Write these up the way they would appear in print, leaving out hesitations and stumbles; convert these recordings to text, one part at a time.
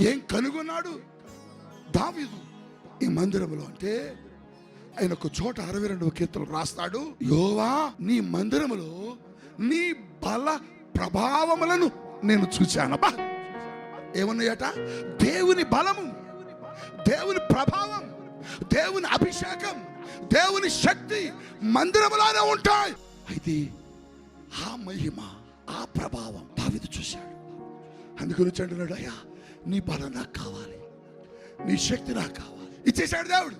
ఏం కనుగొన్నాడు దావీదు ఈ మందిరంలో అంటే? ఆయన ఒక చోట 62వ కీర్తనలు రాస్తాడు, యెహోవా నీ మందిరములో నీ బల ప్రభావములను నేను చూశానబ్బా. ఏమన్నాయట? దేవుని బలము, దేవుని ప్రభావం, దేవుని అభిషేకం, దేవుని శక్తి మందిరములోనే ఉంటాయి. అయితే ఆ మహిమ, ఆ ప్రభావం దావీదు చూశాడు. అందుకని అంటున్నాడు, అయ్యా నీ బలం నాకు కావాలి, నీ శక్తి నాకు కావాలి. ఇచ్చేశాడు దేవుడు.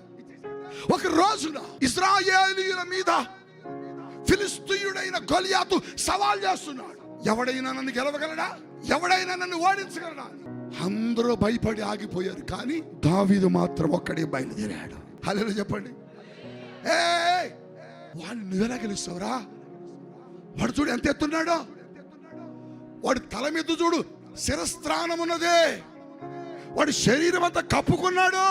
ఒక రోజున ఇశ్రాయేలీయుల మీద ఫిలిష్తీయుడైన గొలియాతు సవాల్ చేస్తున్నాడు. ఎవడైనా నన్ను గెలవగలడా? ఎవడైనా నన్ను ఓడించగలడా? అందరూ భయపడి ఆగిపోయారు, కానీ దావీదు మాత్రం ఒక్కడే బయలుదేరాడు. హల్లెలూయా చెప్పండి. వాడిని నువ్వెలా గెలుస్తావురా? వాడు చూడు ఎంత ఎత్తున్నాడో, వాడి తల మీద చూడు శిరస్త్రాణం ఉన్నదే, వాడి శరీరం అంతా కప్పుకున్నాడు,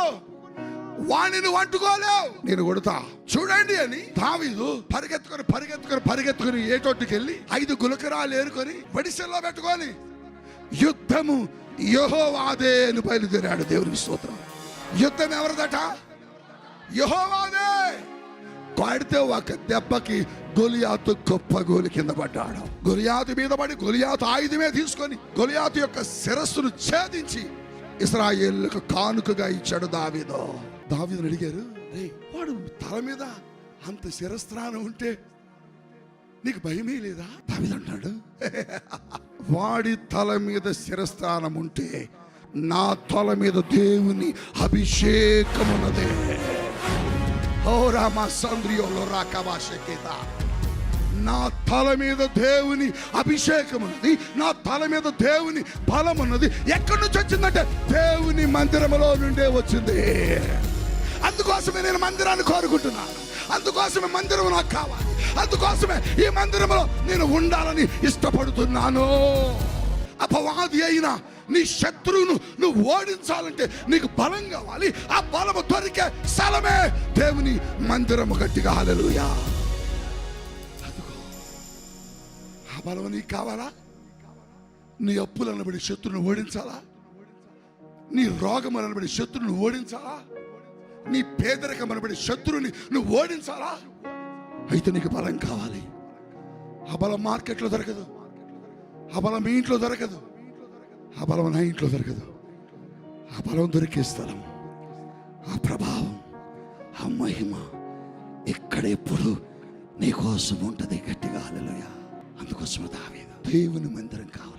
వాణ్ణి నువ్వు అంటుకోలేవు, నేను కొడతా చూడండి అని దావీదు పరిగెత్తుకొని ఏటొట్టుకు వెళ్ళి 5 గులకరాలు ఏరుకొని వడిసెల్లో పెట్టుకొని యుద్ధము యెహోవాదే అని బయలుదేరాడు. దేవునికి స్తోత్రం. యుద్ధం ఎవరిదట? యెహోవాదే. కొడితే ఒక దెబ్బకి గొలియాతు గొప్ప గోలి కింద పడ్డాడు. గొలియాతు మీద పడి గొలియాతు ఆయుధమే తీసుకొని గొలియాతు యొక్క శిరస్సును ఛేదించి ఇశ్రాయేలుకు కానుకగా ఇచ్చాడు దావీదు. దావీదుని అడిగారు, రే వాడు తల మీద అంత శిరస్త్రానం ఉంటే నీకు భయమే లేదా? దావీదు అంటాడు, వాడి తల మీద శిరస్త్రానం ఉంటే నా తల మీద దేవుని అభిషేకమున్నదే. ఓ రామా సంద్రియోలో రాకవాషకేత, నా తల మీద దేవుని అభిషేకం ఉన్నది, నా తల మీద దేవుని బలం ఉన్నది. ఎక్కడి నుంచి వచ్చిందంటే దేవుని మందిరములో నుండే వచ్చింది. అందుకోసమే నేను మందిరాన్ని కోరుకుంటున్నాను, అందుకోసమే మందిరం నాకు కావాలి, అందుకోసమే ఈ మందిరంలో నేను ఉండాలని ఇష్టపడుతున్నాను. అపవాది అయినా నీ శత్రువును నువ్వు ఓడించాలంటే నీకు బలం కావాలి. ఆ బలము దొరికే స్థలమే దేవుని మందిరము. గట్టిగా హల్లెలూయా. ఆ బలం నీకు కావాలా? నీ అప్పులు అనబడి శత్రువును ఓడించాలా? నీ రోగం అనబడి శత్రువును ఓడించాలా? నీ పేదరికం అనబడి శత్రువుని నువ్వు ఓడించాలా? అయితే నీకు బలం కావాలి. ఆ బలం మార్కెట్లో దొరకదు, ఆ బలం మీ ఇంట్లో దొరకదు, ఆ బలం నా ఇంట్లో దొరకదు. ఆ బలం దొరికే స్థలం, ఆ ప్రభావం, ఆ మహిమ ఎక్కడెప్పుడు నీకోసం ఉంటుంది. గట్టిగా హల్లెలూయా. అందుకోసం దావీదు దేవుని మందిరం కావాలి.